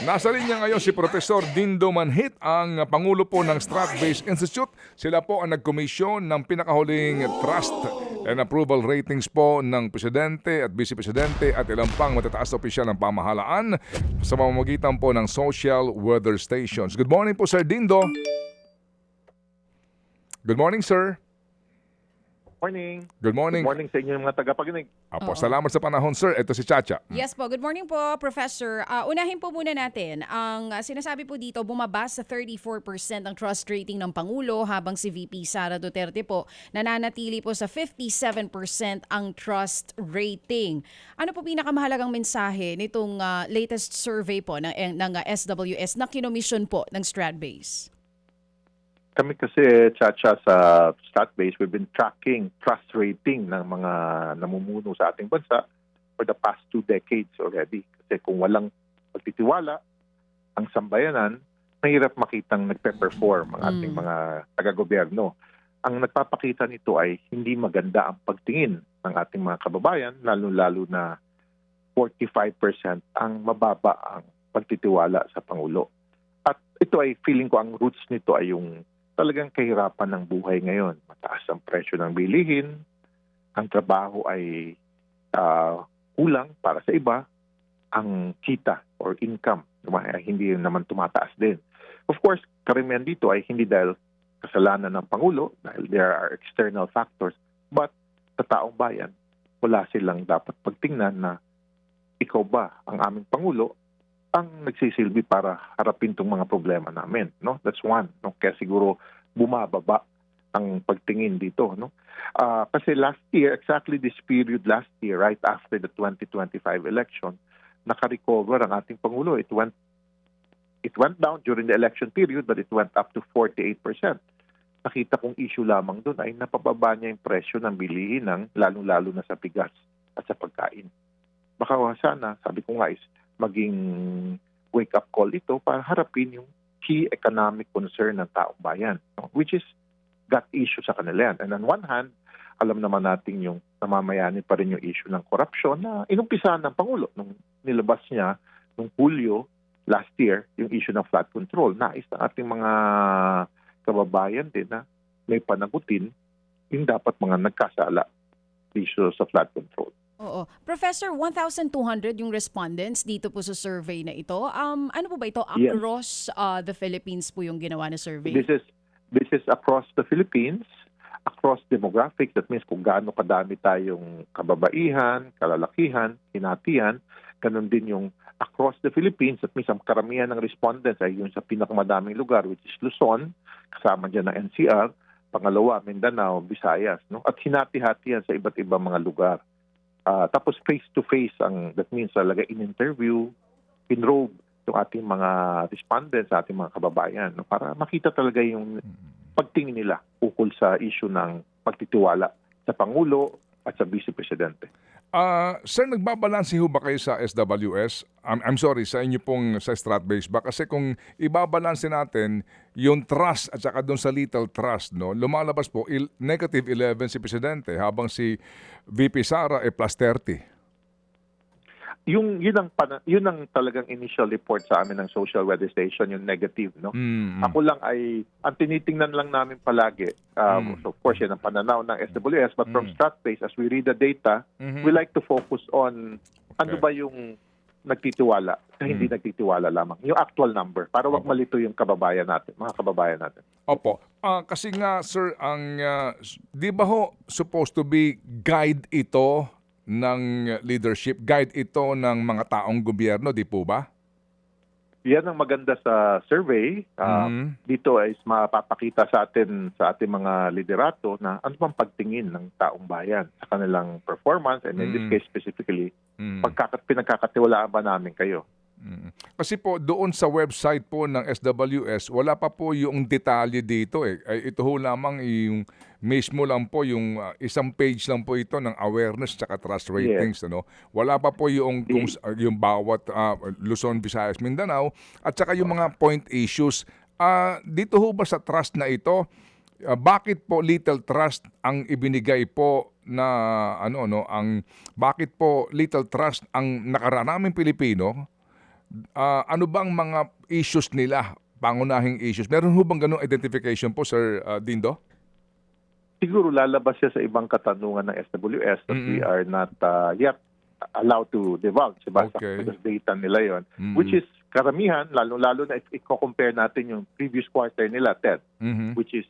Nasa linya ngayon si Professor Dindo Manhit, ang Pangulo po ng Strat-Based Institute. Sila po ang nagkomisyon ng pinakahuling trust and approval ratings po ng Presidente at Vice Presidente at ilang pang matataas na opisyal ng pamahalaan sa pamamagitan po ng social weather stations. Good morning po, Sir Dindo. Good morning, sir. Morning. Good morning. Good morning sa inyo mga tagapakinig. Apo, salamat sa panahon, sir. Ito si Chacha. Yes po, good morning po, Professor. Unahin po muna natin, ang sinasabi po dito, bumaba sa 34% ang trust rating ng Pangulo habang si VP Sara Duterte po nananatili po sa 57% ang trust rating. Ano po pinakamahalagang mensahe nitong latest survey po ng SWS na kinomisyon po ng Stratbase? Kami kasi, Chacha, sa Stratbase, we've been tracking trust rating ng mga namumuno sa ating bansa for the past 2 decades already. Kasi kung walang pagtitiwala ang sambayanan, mahirap makitang nagpe-perform ang ating mga taga-gobyerno. Ang nagpapakita nito ay hindi maganda ang pagtingin ng ating mga kababayan, lalo-lalo na 45% ang mababa ang pagtitiwala sa Pangulo. At ito ay, feeling ko, ang roots nito ay yung talagang kahirapan ng buhay ngayon. Mataas ang presyo ng bilihin, ang trabaho ay kulang para sa iba, ang kita or income hindi naman tumataas din. Of course, karamihan dito ay hindi dahil kasalanan ng Pangulo, dahil there are external factors, but sa taong bayan, wala silang dapat pagtingnan na ikaw ba ang aming Pangulo ang nagsisilbi para harapin tong mga problema namin, no? That's one, no? Kaya siguro bumababa ang pagtingin dito, no? Kasi last year, exactly this period last year, right after the 2025 election, naka-recover ang ating Pangulo. It went down during the election period, but it went up to 48%. Nakita kong issue lamang doon ay napababa niya yung presyo ng bilihin ng lalong-lalo na sa bigas at sa pagkain. Baka sana, sabi ko nga is, maging wake-up call ito para harapin yung key economic concern ng taong bayan, no? Which is got issue sa kanila yan. And on one hand, alam naman natin yung namamayanin pa rin yung issue ng korupsyon na inumpisahan ng Pangulo nung nilabas niya nung Hulyo last year yung issue ng flood control. Nais ng ating mga kababayan din na may panagutin yung dapat mga nagkasala issue sa flood control. Oo. Professor, 1,200 yung respondents dito po sa survey na ito. Ano po ba ito? Across the Philippines po yung ginawa na survey? This is across the Philippines, across demographics. That means kung gaano kadami tayong kababaihan, kalalakihan, hinatian, ganun din yung across the Philippines. That means ang karamihan ng respondents ay yung sa pinakamadaming lugar, which is Luzon, kasama dyan ng NCR, pangalawa, Mindanao, Visayas, no? At hinati-hati yan sa iba't ibang mga lugar. Tapos face-to-face, that means talaga in-interview, in-robe yung ating mga respondents, ating mga kababayan, no? Para makita talaga yung pagtingin nila ukol sa issue ng pagtitiwala sa Pangulo at sa Vice Presidente. Sir, nagbabalanse ho ba kayo sa SWS? I'm sorry, sa inyo pong sa Stratbase ba? Kasi kung ibabalanse natin yung trust at saka doon sa little trust, no, lumalabas po negative 11 si Presidente habang si VP Sara plus 30. Yun ang talagang initial report sa amin ng social weather station, yung negative, no? Ako lang ay ang tinitingnan lang namin palagi. So of course yan ang pananaw ng SWS, but from Stratbase, as we read the data, we like to focus on ano ba yung nagtitiwala na hindi nagtitiwala lamang. Yung actual number para wag malito yung kababayan natin, mga kababayan natin. Opo. Kasi nga sir, di ba ho supposed to be guide ito ng leadership, guide ito ng mga taong gobyerno, di po ba? Yan ang maganda sa survey. Dito ay mapapakita sa atin, sa ating mga liderato na ano bang pagtingin ng taong bayan sa kanilang performance, and in this case specifically, pinagkakatiwalaan ba namin kayo? Kasi po doon sa website po ng SWS, wala pa po yung detalye dito eh. Ito ho lamang yung mismo lang po yung isang page lang po ito ng awareness at trust ratings, ano. Wala pa po yung bawat Luzon, Visayas, Mindanao at saka yung mga point issues. Dito ho ba sa trust na ito, bakit po little trust ang ibinigay po na bakit po little trust ang nakaranaming Pilipino ano bang mga issues nila, pangunahing issues? Meron ho bang ganung identification po, Sir Dindo? Siguro lalabas siya sa ibang katanungan ng SWS that we are not yet allowed to divulge, diba? Okay. Because data nila yon, which is karamihan, lalo na if i-compare natin yung previous quarter nila, Ted, which is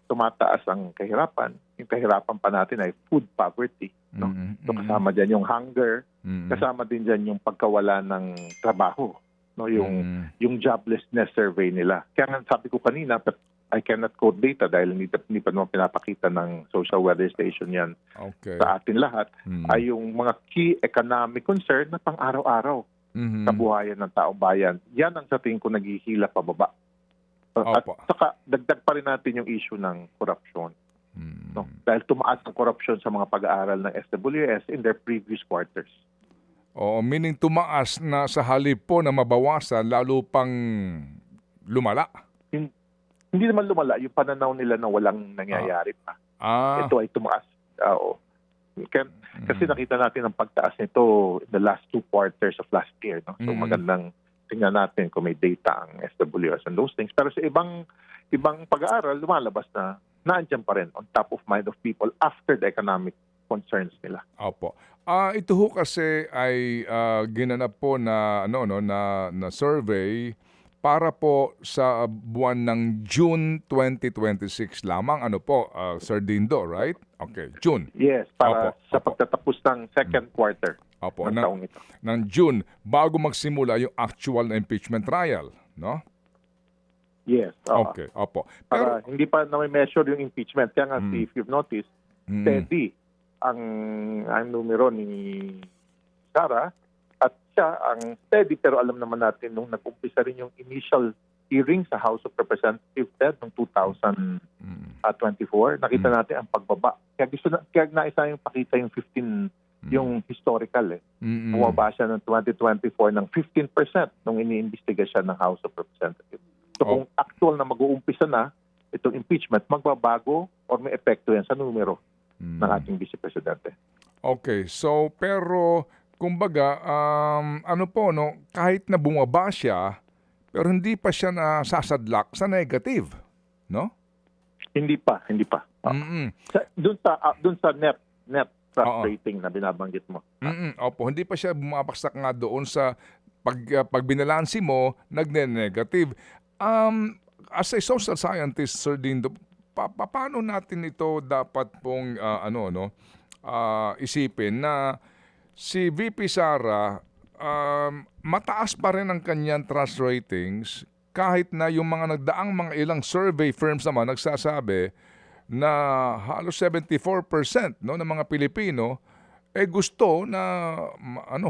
tumataas ang kahirapan. Yung kahirapan pa natin ay food poverty. No? So kasama dyan yung hunger, kasama din dyan yung pagkawala ng trabaho, no? Yung joblessness survey nila. Kaya nga sabi ko kanina, but I cannot quote data dahil hindi pa naman pinapakita ng social weather station yan sa atin lahat, ay yung mga key economic concern na pang-araw-araw sa buhayan ng taong bayan. Yan ang sa tingin ko naghihila pababa. At saka dagdag pa rin natin yung issue ng corruption. No? Dahil tumaas ang corruption sa mga pag-aaral ng SWS in their previous quarters. Meaning tumaas na sa halip po na mabawasan, lalo pang lumala. Hindi naman lumala, yung pananaw nila na walang nangyayari pa. Ito ay tumaas. Kasi nakita natin ang pagtaas nito in the last 2 quarters of last year. No? So magandang tingnan natin kung may data ang SWS and those things. Pero sa ibang pag-aaral, lumalabas na naandyan pa rin on top of mind of people after the economic concerns nila. Opo. Ito ho kasi ay ginanap po na na survey para po sa buwan ng June 2026 lamang, Sir Dindo, right? Okay, June. Yes, para sa pagtatapos ng second quarter ng taong ito. Ng June, bago magsimula yung actual na impeachment trial, no? Yes. Okay, opo. Para hindi pa na-measure yung impeachment. Kaya nga, if you've noticed, steady ang numero ni Sara. At siya ang steady, pero alam naman natin nung nag-umpisa rin yung initial hearing sa House of Representatives noong 2024, nakita natin ang pagbaba. Kaya naisa yung pakita yung 15, yung historical. Bumaba siya ng 2024 ng 15% nung iniimbestiga siya ng House of Representatives. So kung actual na mag-uumpisa na itong impeachment, magbabago or may epekto yan sa numero ng ating Vice Presidente. Okay, so pero kumbaga, kahit na bumaba siya, pero hindi pa siya nasasadlak sa negative, no? Hindi pa. Doon sa net trust rating na binabanggit mo. Opo, hindi pa siya bumabagsak nga doon sa pag binalansi mo, nagne-negative. As a social scientist, Sir Dindo, paano natin ito dapat pong isipin na si VP Sara, mataas pa rin ang kanyang trust ratings kahit na yung mga nagdaang mga ilang survey firms naman nagsasabi na halos 74% ng mga Pilipino gusto na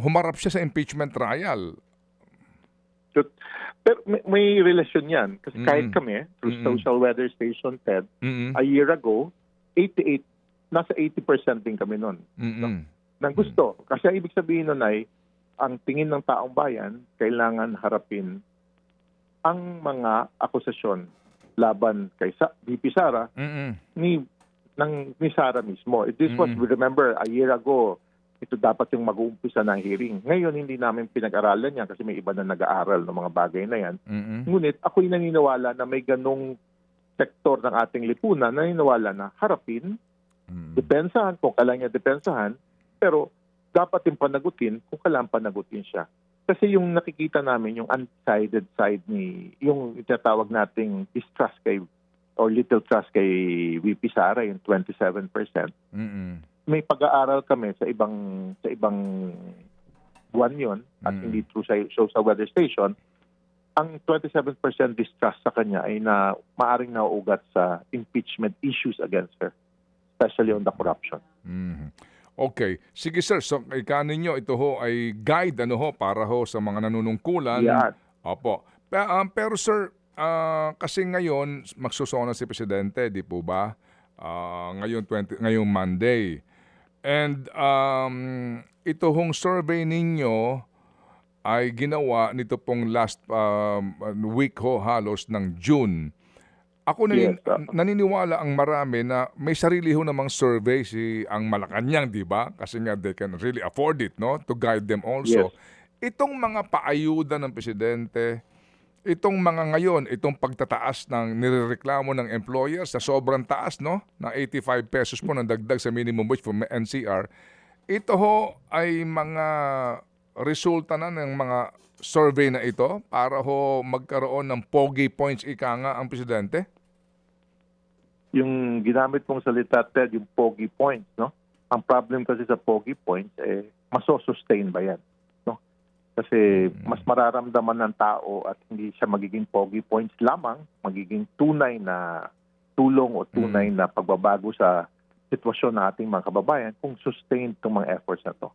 humarap siya sa impeachment trial. Pero may relasyon yan. Kasi kahit kami, through social weather station, Ted, a year ago, nasa 80% din kami nun. Nang gusto. Kasi ang ibig sabihin nun ay, ang tingin ng taong bayan, kailangan harapin ang mga akusasyon laban kay VP Sara ni Sara mismo. This was, we remember, a year ago, ito dapat yung mag-uumpisa ng hearing. Ngayon, hindi namin pinag-aralan yan kasi may iba na nag-aaral ng mga bagay na yan. Ngunit, ako'y naniniwala na may ganong sektor ng ating lipunan, naniniwala na harapin, depensahan kung kailangan niya depensahan, pero dapat yung panagutin kung kailangan panagutin siya. Kasi yung nakikita namin, yung undecided side yung itatawag nating distrust kay, or little trust kay VP Sara, yung 27%. May pag-aaral kami sa ibang buwan yon at hindi through social weather station. Ang 27% distrust sa kanya ay maaring nauugat sa impeachment issues against her, especially on the corruption. Okay. Sige sir, so ikanin nyo, ito ho ay guide para sa mga nanunungkulan. Yeah. Opo. Pero sir, kasi ngayon magsusona si Presidente, di po ba? Ngayong Monday. And ito hong survey ninyo ay ginawa nito pong last week halos ng June. Ako naniniwala ang marami na may sarili ho namang survey ang Malacanang, di ba? Kasi nga they can really afford it, no? To guide them also. Yes. itong mga paayuda ng presidente, itong mga ngayon, itong pagtataas ng nirereklamo ng employers sa sobrang taas, no? Na 85 pesos po ng dagdag sa minimum wage for NCR, ito ho ay mga resulta na ng mga survey na ito para ho magkaroon ng pogi points ika nga ang presidente? Yung ginamit mong salita, Ted, yung pogi points, no? Ang problem kasi sa pogi points, masosustain ba yan? No? Kasi mas mararamdaman ng tao at hindi siya magiging pogi points lamang, magiging tunay na tulong o tunay na pagbabago sa sitwasyon ng ating mga kababayan kung sustained itong mga efforts na to.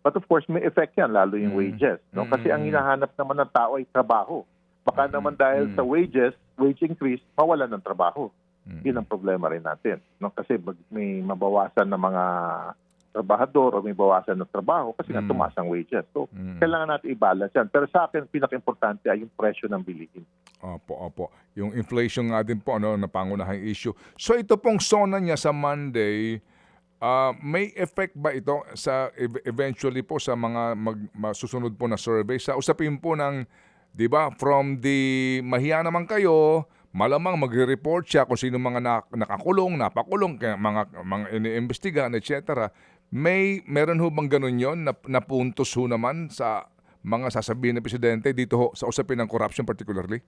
But of course, may effect yan, lalo yung wages. No? Kasi ang hinahanap naman ng tao ay trabaho. Baka naman dahil sa wages, wage increase, mawalan ng trabaho. Yun ang problema rin natin. No? Kasi may mabawasan ng mga trabahador o may bawasan ng trabaho kasi nga tumaas ang wages. So, kailangan natin i-balance yan. Pero sa akin, pinaka-importante ay yung presyo ng bilihin. Opo. Yung inflation nga din po, na pangunahing issue. So ito pong SONA niya sa Monday, may effect ba ito sa eventually po sa mga masusunod po na survey? Sa usapin po ng, di ba, from the mahiya naman kayo, malamang magre-report siya kung sino mga nakakulong, napakulong, kaya mga iniimbestigahan, etc. Meron ho bang ganun yon na puntos ho naman sa mga sasabihin ng presidente dito ho sa usapin ng corruption particularly?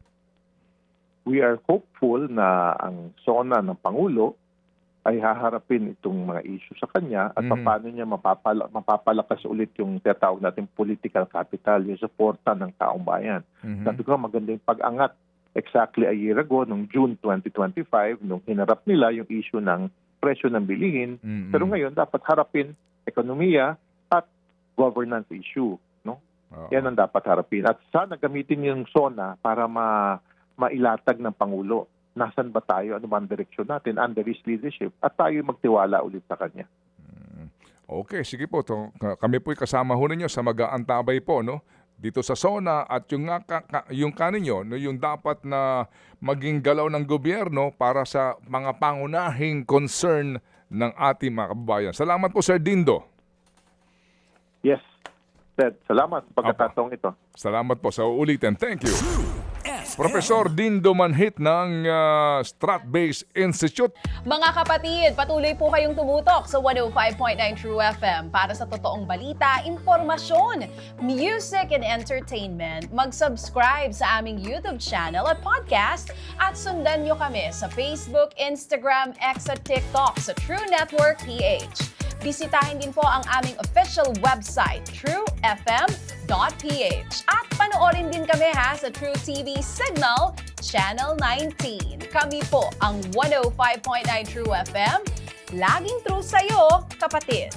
We are hopeful na ang SONA ng Pangulo ay haharapin itong mga issue sa kanya at paano niya mapapalakas ulit yung tinatawag natin political capital, yung suporta ng taong bayan. Sabi ko, maganda yung pag-angat exactly a year ago, noong June 2025, nung hinarap nila yung issue ng presyo ng bilihin. Pero ngayon, dapat harapin ekonomiya at governance issue. No? Yan ang dapat harapin. At sana gamitin yung SONA para mailatag ng Pangulo. Nasaan ba tayo? Ano man direksyon natin under his leadership? At tayo magtiwala ulit sa kanya. Okay, sige po. Kami po'y kasama ho ninyo sa mag-aantabay po, no? Dito sa SONA at yung kaninyo, no, yung dapat na maging galaw ng gobyerno para sa mga pangunahing concern ng ating mga kababayan. Salamat po, Sir Dindo. Yes, Ted. Salamat sa pagkakataong ito. Salamat po sa uulitin. Thank you. Professor Dindo Manhit ng Strat-Based Institute. Mga kapatid, patuloy po kayong tumutok sa 105.9 True FM para sa totoong balita, impormasyon, music and entertainment. Mag-subscribe sa aming YouTube channel at podcast at sundan nyo kami sa Facebook, Instagram, X at TikTok sa True Network PH. Bisitahin din po ang aming official website, truefm.ph. At panoorin din kami sa True TV Signal, Channel 19. Kami po ang 105.9 True FM. Laging true sa'yo, kapatid.